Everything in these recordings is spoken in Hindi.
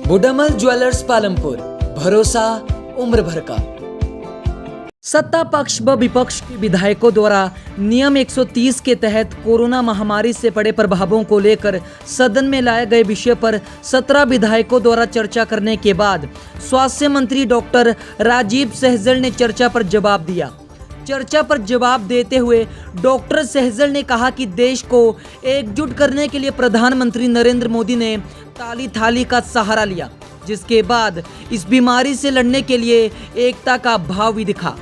बुडामल ज्वेलर्स पालमपुर, भरोसा उम्र भर का। सत्ता पक्ष व विपक्ष के विधायकों द्वारा नियम 130 के तहत कोरोना महामारी से पड़े प्रभावों को लेकर सदन में लाए गए विषय पर 17 विधायकों द्वारा चर्चा करने के बाद स्वास्थ्य मंत्री डॉक्टर राजीव सहजल ने चर्चा पर जवाब दिया। चर्चा पर जवाब देते हुए डॉक्टर सहजल ने कहा कि देश को एकजुट करने के लिए प्रधानमंत्री नरेंद्र मोदी ने ताली थाली का सहारा लिया, जिसके बाद इस बीमारी से लड़ने के लिए एकता का भाव भी दिखा।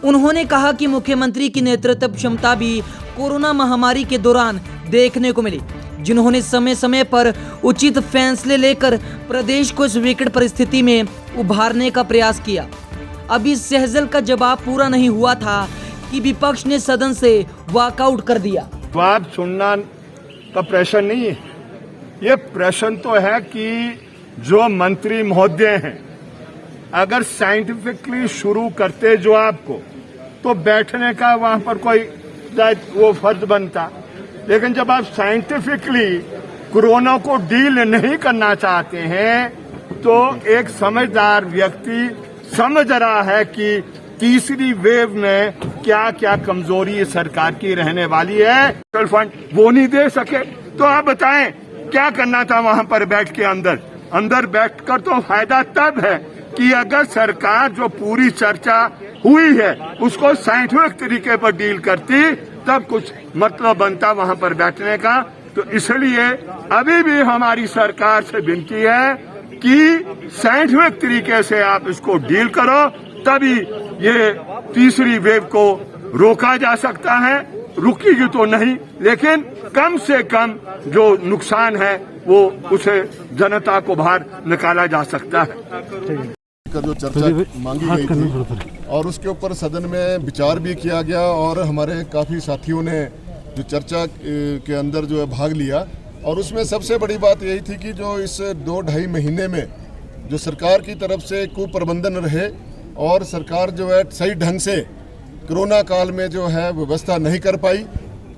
उन्होंने कहा कि मुख्यमंत्री की नेतृत्व क्षमता भी कोरोना महामारी के दौरान देखने को मिली, जिन्होंने समय समय पर उचित फैसले लेकर प्रदेश को इस विकट परिस्थिति में उभारने का प्रयास किया। अभी सहजल का जवाब पूरा नहीं हुआ था कि विपक्ष ने सदन से वॉकआउट कर दिया। जवाब सुनना का प्रश्न नहीं है, ये प्रश्न तो है कि जो मंत्री महोदय हैं अगर साइंटिफिकली शुरू करते जो आपको तो बैठने का वहां पर कोई वो फर्ज बनता, लेकिन जब आप साइंटिफिकली कोरोना को डील नहीं करना चाहते हैं तो एक समझदार व्यक्ति समझ रहा है कि तीसरी वेव में क्या क्या कमजोरी सरकार की रहने वाली है। फंड वो नहीं दे सके तो आप बताएं क्या करना था वहां पर बैठ के अंदर बैठकर। तो फायदा तब है कि अगर सरकार जो पूरी चर्चा हुई है उसको साइंटिफिक तरीके पर डील करती तब कुछ मतलब बनता वहां पर बैठने का। तो इसलिए अभी भी हमारी सरकार से विनती है कि साइंटिफिक तरीके से आप इसको डील करो, तभी ये तीसरी वेव को रोका जा सकता है। रुकेगी तो नहीं, लेकिन कम से कम जो नुकसान है वो उसे जनता को बाहर निकाला जा सकता है। जो चर्चा मांगी गई थी और उसके ऊपर सदन में विचार भी किया गया और हमारे काफ़ी साथियों ने जो चर्चा के अंदर जो है भाग लिया। और उसमें सबसे बड़ी बात यही थी कि जो इस 2-2.5 महीने में जो सरकार की तरफ से कुप्रबंधन रहे और सरकार जो है सही ढंग से कोरोना काल में जो है व्यवस्था नहीं कर पाई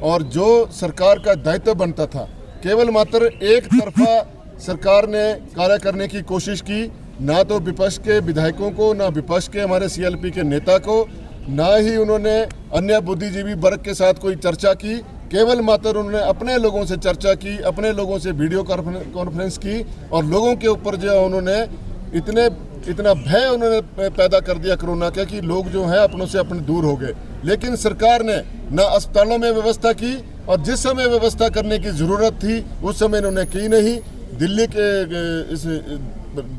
और जो सरकार का दायित्व बनता था केवल मात्र एक तरफा सरकार ने कार्य करने की कोशिश की। ना तो विपक्ष के विधायकों को, ना विपक्ष के हमारे सीएलपी के नेता को, ना ही उन्होंने अन्य बुद्धिजीवी वर्ग के साथ कोई चर्चा की। केवल मात्र उन्होंने अपने लोगों से चर्चा की, अपने लोगों से वीडियो कॉन्फ्रेंस की और लोगों के ऊपर जो उन्होंने इतना भय उन्होंने पैदा कर दिया कोरोना का कि लोग जो है अपनों से अपने दूर हो गए। लेकिन सरकार ने न अस्पतालों में व्यवस्था की और जिस समय व्यवस्था करने की ज़रूरत थी उस समय इन्होंने की नहीं।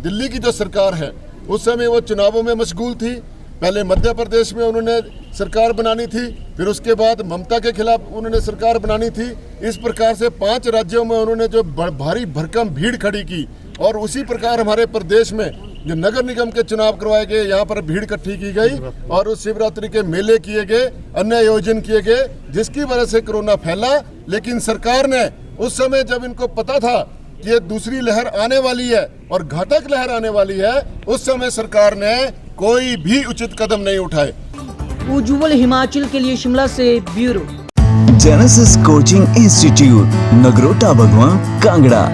दिल्ली की जो सरकार है उस समय वो चुनावों में मशगूल थी। पहले मध्य प्रदेश में उन्होंने सरकार बनानी थी, फिर उसके बाद ममता के खिलाफ उन्होंने सरकार बनानी थी। इस प्रकार से 5 राज्यों में उन्होंने जो भारी भरकम भीड़ खड़ी की और उसी प्रकार हमारे प्रदेश में जो नगर निगम के चुनाव करवाए गए, यहाँ पर भीड़ इकट्ठी की गई और उस शिवरात्रि के मेले किए गए, अन्य आयोजन किए गए, जिसकी वजह से कोरोना फैला। लेकिन सरकार ने उस समय जब इनको पता था कि ये दूसरी लहर आने वाली है और घातक लहर आने वाली है, उस समय सरकार ने कोई भी उचित कदम नहीं उठाए। उज्जवल हिमाचल के लिए शिमला से bureau. Genesis coaching institute, Nagrota भगवान, कांगड़ा।